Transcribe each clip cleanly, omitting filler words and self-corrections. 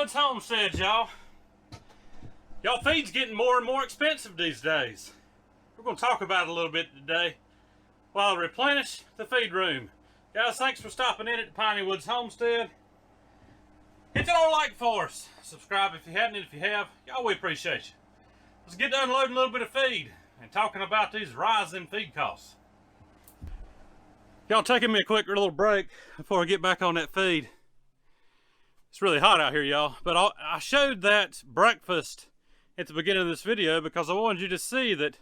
Woods Homestead, y'all. Y'all, feed's getting more and more expensive these days. We're going to talk about it a little bit today while I replenish the feed room. Guys, thanks for stopping in at the Piney Woods Homestead. Hit that old like for us. Subscribe if you haven't, and if you have, y'all, we appreciate you. Let's get to unloading a little bit of feed and talking about these rising feed costs. Y'all, taking me a quick little break before I get back on that feed. It's really hot out here, y'all, but I showed that breakfast at the beginning of this video because I wanted you to see that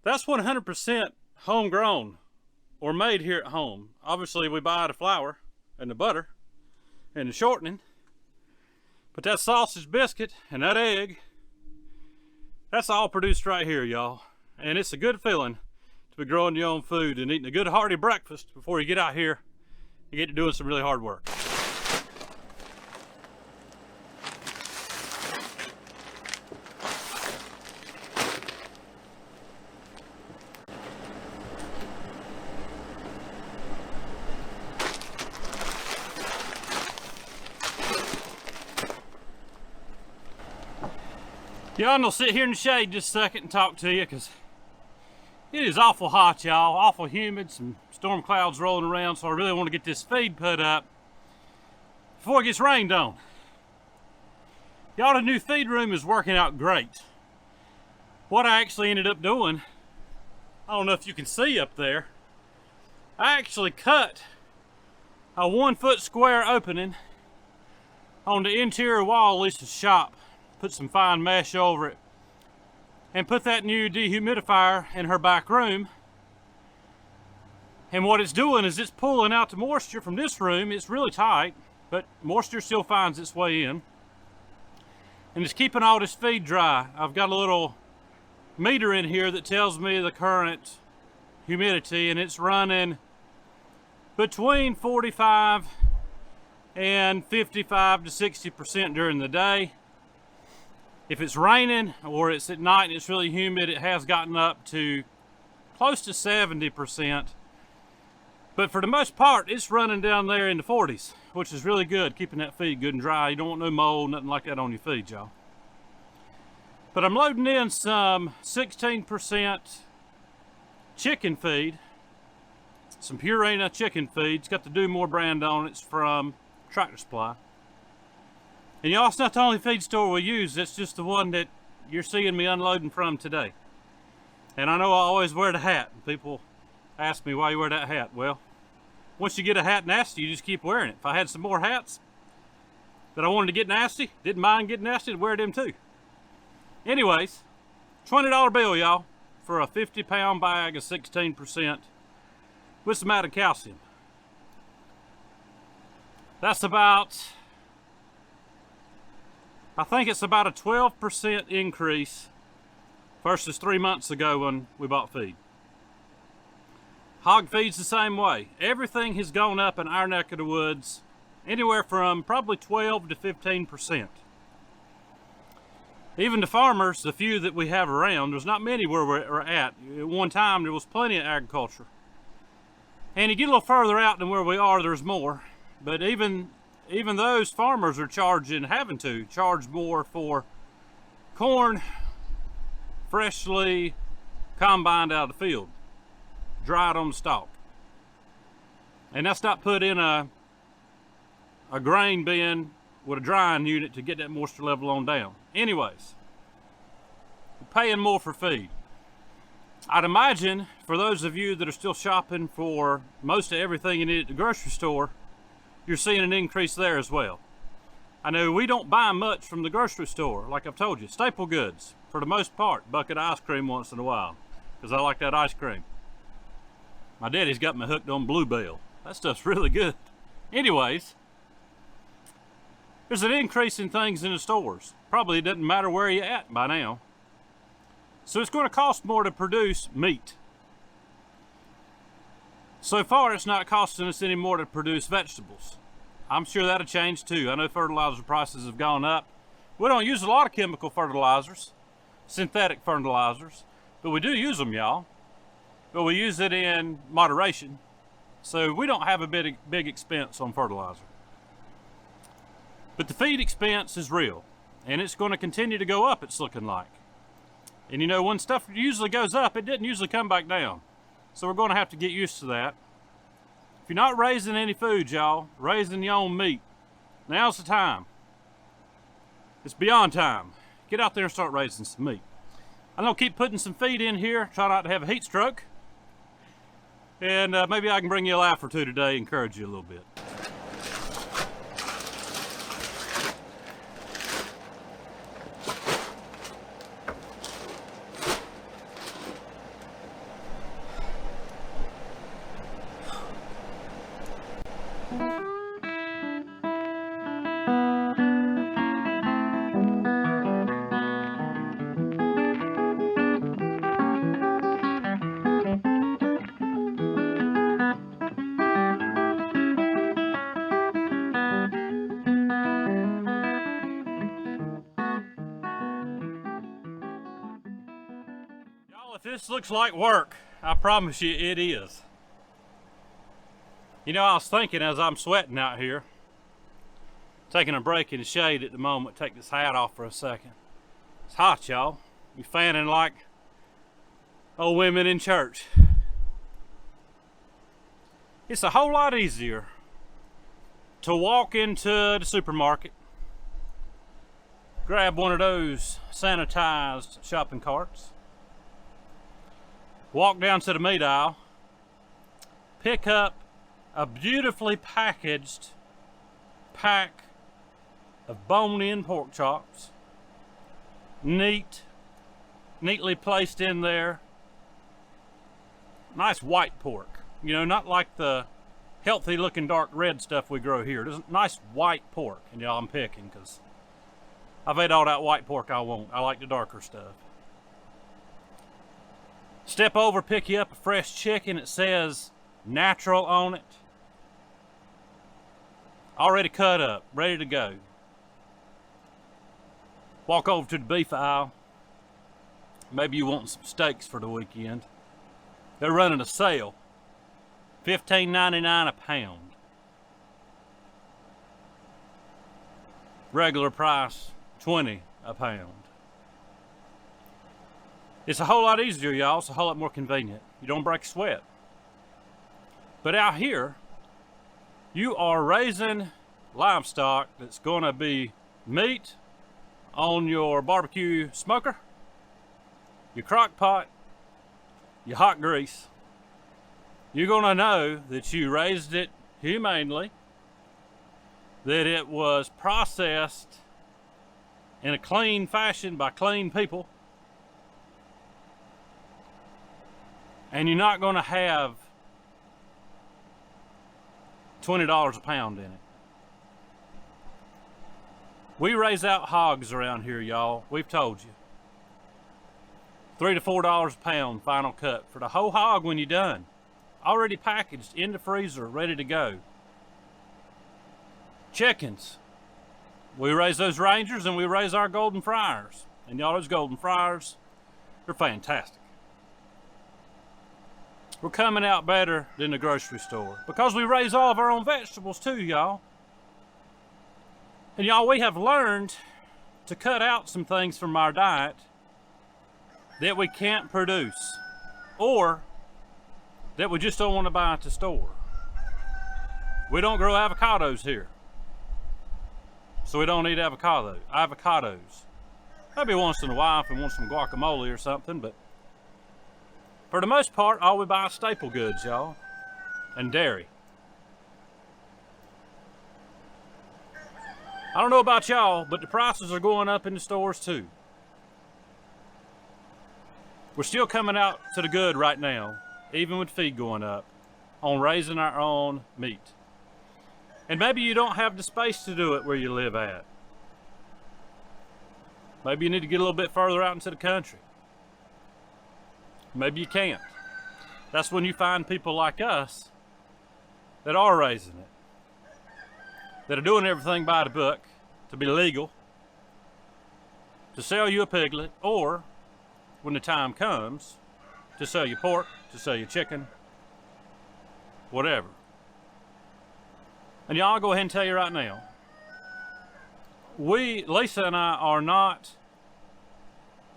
that's 100% homegrown or made here at home. Obviously, we buy the flour and the butter and the shortening, but that sausage biscuit and that egg, that's all produced right here, y'all. And it's a good feeling to be growing your own food and eating a good hearty breakfast before you get out here and get to doing some really hard work. Y'all, I'm gonna sit here in the shade just a second and talk to you because it is awful hot, y'all, awful humid, some storm clouds rolling around, so I really want to get this feed put up before it gets rained on. Y'all, the new feed room is working out great. What I actually ended up doing, I don't know if you can see up there, I actually cut a 1 foot square opening on the interior wall of Lisa's shop. Put some fine mesh over it and put that new dehumidifier in her back room. And what it's doing is it's pulling out the moisture from this room. It's really tight, but moisture still finds its way in. And it's keeping all this feed dry. I've got a little meter in here that tells me the current humidity, and it's running between 45 and 55 to 60% during the day. If it's raining or it's at night and it's really humid, it has gotten up to close to 70%. But for the most part, it's running down there in the 40s, which is really good, keeping that feed good and dry. You don't want no mold, nothing like that on your feed, y'all. But I'm loading in some 16% chicken feed, some Purina chicken feed. It's got the Do More brand on it. It's from Tractor Supply. And y'all, it's not the only feed store we use. It's just the one that you're seeing me unloading from today. And I know I always wear the hat. People ask me why you wear that hat. Well, once you get a hat nasty, you just keep wearing it. If I had some more hats that I wanted to get nasty, didn't mind getting nasty, I'd wear them too. Anyways, $20 bill, y'all, for a 50-pound bag of 16% with some added calcium. That's about, I think it's about a 12% increase versus 3 months ago when we bought feed. Hog feed's the same way. Everything has gone up in our neck of the woods, anywhere from probably 12 to 15%. Even the farmers, the few that we have around, there's not many where we're at. At one time, there was plenty of agriculture. And you get a little further out than where we are, there's more. But even those farmers are having to charge more for corn freshly combined out of the field, dried on the stalk. And that's not put in a grain bin with a drying unit to get that moisture level on down. Anyways, we're paying more for feed. I'd imagine for those of you that are still shopping for most of everything you need at the grocery store, you're seeing an increase there as well. I know we don't buy much from the grocery store, like I've told you. Staple goods, for the most part. Bucket of ice cream once in a while, because I like that ice cream. My daddy's got me hooked on Bluebell. That stuff's really good. Anyways, there's an increase in things in the stores. Probably it doesn't matter where you're at by now. So it's going to cost more to produce meat. So far, it's not costing us any more to produce vegetables. I'm sure that'll change too. I know fertilizer prices have gone up. We don't use a lot of chemical fertilizers, synthetic fertilizers, but we do use them, y'all. But we use it in moderation. So we don't have a big expense on fertilizer. But the feed expense is real, and it's going to continue to go up, it's looking like. And you know, when stuff usually goes up, it doesn't usually come back down. So we're going to have to get used to that. If you're not raising any food, y'all, raising your own meat, now's the time. It's beyond time. Get out there and start raising some meat. I'm going to keep putting some feed in here, try not to have a heat stroke. And maybe I can bring you a laugh or two today, encourage you a little bit. If this looks like work, I promise you it is. You know, I was thinking as I'm sweating out here, taking a break in the shade at the moment, take this hat off for a second. It's hot, y'all. You're fanning like old women in church. It's a whole lot easier to walk into the supermarket, grab one of those sanitized shopping carts, walk down to the meat aisle, pick up a beautifully packaged pack of bone-in pork chops, neatly placed in there. Nice white pork, you know, not like the healthy looking dark red stuff we grow here. There's nice white pork, and y'all, I'm picking because I've ate all that white pork I want. I like the darker stuff. Step over, pick you up a fresh chicken. It says natural on it. Already cut up, ready to go. Walk over to the beef aisle. Maybe you want some steaks for the weekend. They're running a sale. $15.99 a pound. Regular price, $20 a pound. It's a whole lot easier, y'all. It's a whole lot more convenient. You don't break a sweat. But out here, you are raising livestock that's going to be meat on your barbecue smoker, your crock pot, your hot grease. You're going to know that you raised it humanely, that it was processed in a clean fashion by clean people, and you're not going to have $20 a pound in it. We raise out hogs around here, y'all. We've told you. $3 to $4 a pound final cut for the whole hog when you're done. Already packaged in the freezer, ready to go. Chickens. We raise those Rangers and we raise our golden friars. And y'all, those golden friars, they're fantastic. We're coming out better than the grocery store because we raise all of our own vegetables too, y'all. And y'all, we have learned to cut out some things from our diet that we can't produce or that we just don't want to buy at the store. We don't grow avocados here, so we don't eat avocados. Maybe once in a while if we want some guacamole or something, but for the most part, all we buy is staple goods, y'all, and dairy. I don't know about y'all, but the prices are going up in the stores too. We're still coming out to the good right now, even with feed going up, on raising our own meat. And maybe you don't have the space to do it where you live at. Maybe you need to get a little bit further out into the country. Maybe you can't. That's when you find people like us that are raising it, that are doing everything by the book to be legal, to sell you a piglet, or when the time comes, to sell you pork, to sell you chicken, whatever. And y'all, I'll go ahead and tell you right now, Lisa and I are not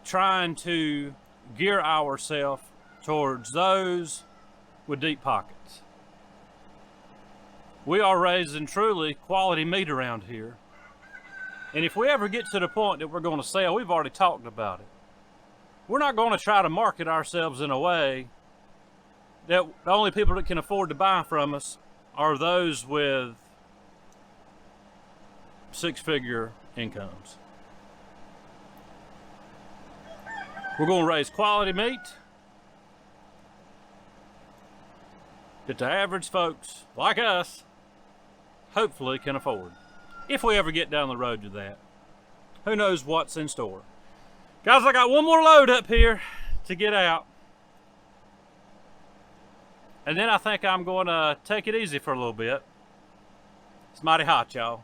trying to gear ourselves towards those with deep pockets. We are raising truly quality meat around here. And if we ever get to the point that we're going to sell, we've already talked about it. We're not going to try to market ourselves in a way that the only people that can afford to buy from us are those with six-figure incomes. We're going to raise quality meat that the average folks like us hopefully can afford. If we ever get down the road to that. Who knows what's in store. Guys, I got one more load up here to get out. And then I think I'm going to take it easy for a little bit. It's mighty hot, y'all.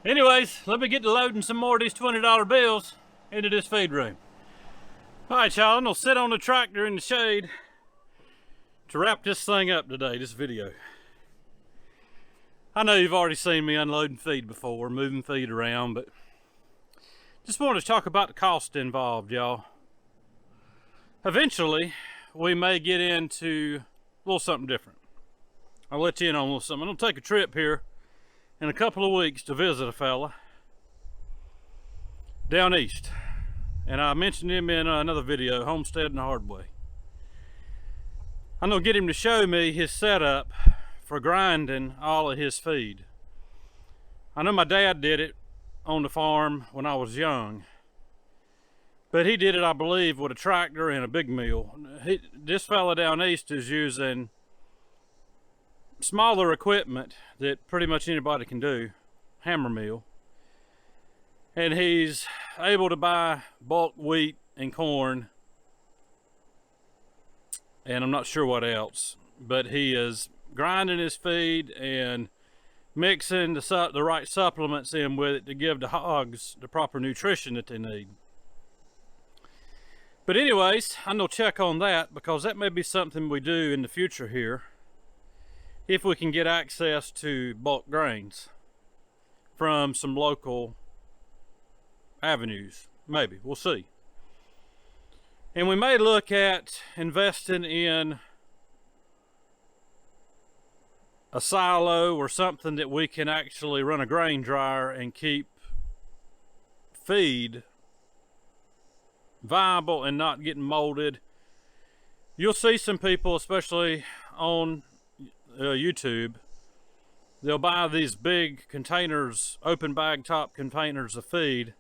Anyways, let me get to loading some more of these $20 bills into this feed room. All right, y'all, I'm gonna sit on the tractor in the shade to wrap this thing up today, this video. I know you've already seen me unloading feed before, moving feed around, but just wanted to talk about the cost involved, y'all. Eventually, we may get into a little something different. I'll let you in on a little something. I'm gonna take a trip here in a couple of weeks to visit a fella down east. And I mentioned him in another video, Homesteading the Hard Way. I'm gonna get him to show me his setup for grinding all of his feed. I know my dad did it on the farm when I was young, but he did it, I believe, with a tractor and a big mill. This fella down east is using smaller equipment that pretty much anybody can do, hammer mill, and he's able to buy bulk wheat and corn, and I'm not sure what else, but he is grinding his feed and mixing the right supplements in with it to give the hogs the proper nutrition that they need. But anyways, I'm gonna check on that, because that may be something we do in the future here, if we can get access to bulk grains from some local avenues. Maybe, we'll see. And we may look at investing in a silo or something that we can actually run a grain dryer and keep feed viable and not getting molded. You'll see some people, especially on YouTube, they'll buy these big containers, open bag top containers of feed,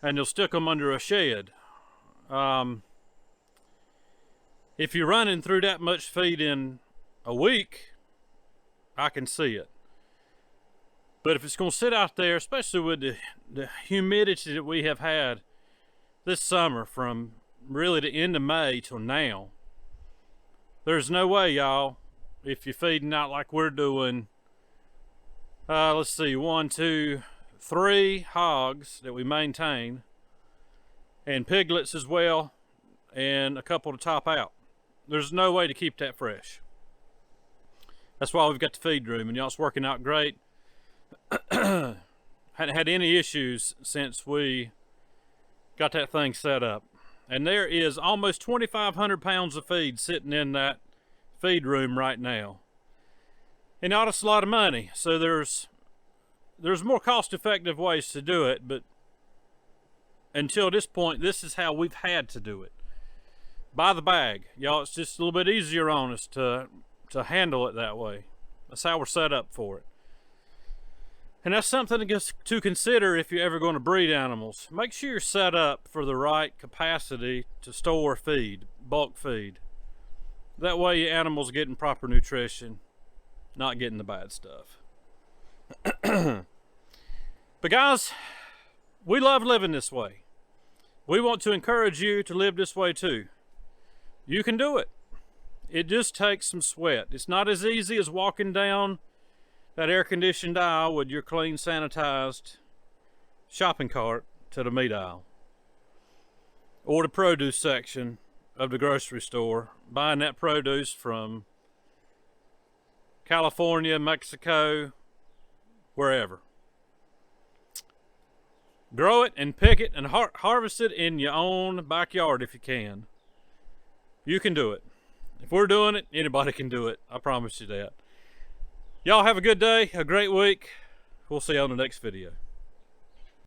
and they'll stick them under a shed. If you're running through that much feed in a week, I can see it. But if it's going to sit out there, especially with the humidity that we have had this summer from really the end of May till now, there's no way, y'all, if you're feeding out like we're doing, let's see, 1, 2, 3 hogs that we maintain, and piglets as well, and a couple to top out. There's no way to keep that fresh. That's why we've got the feed room, and y'all, it's working out great. Hadn't had any issues since we got that thing set up. And there is almost 2,500 pounds of feed sitting in that feed room right now. And now that's a lot of money. So there's more cost-effective ways to do it, but until this point, this is how we've had to do it. By the bag. Y'all, it's just a little bit easier on us to handle it that way. That's how we're set up for it. And that's something to consider if you're ever going to breed animals. Make sure you're set up for the right capacity to store feed, bulk feed. That way your animals are getting proper nutrition, not getting the bad stuff. But guys, we love living this way. We want to encourage you to live this way too. You can do it. It just takes some sweat. It's not as easy as walking down that air-conditioned aisle with your clean, sanitized shopping cart to the meat aisle, or the produce section of the grocery store, buying that produce from California, Mexico, wherever. Grow it and pick it and harvest it in your own backyard if you can. You can do it. If we're doing it, anybody can do it. I promise you that. Y'all have a good day, a great week. We'll see you on the next video.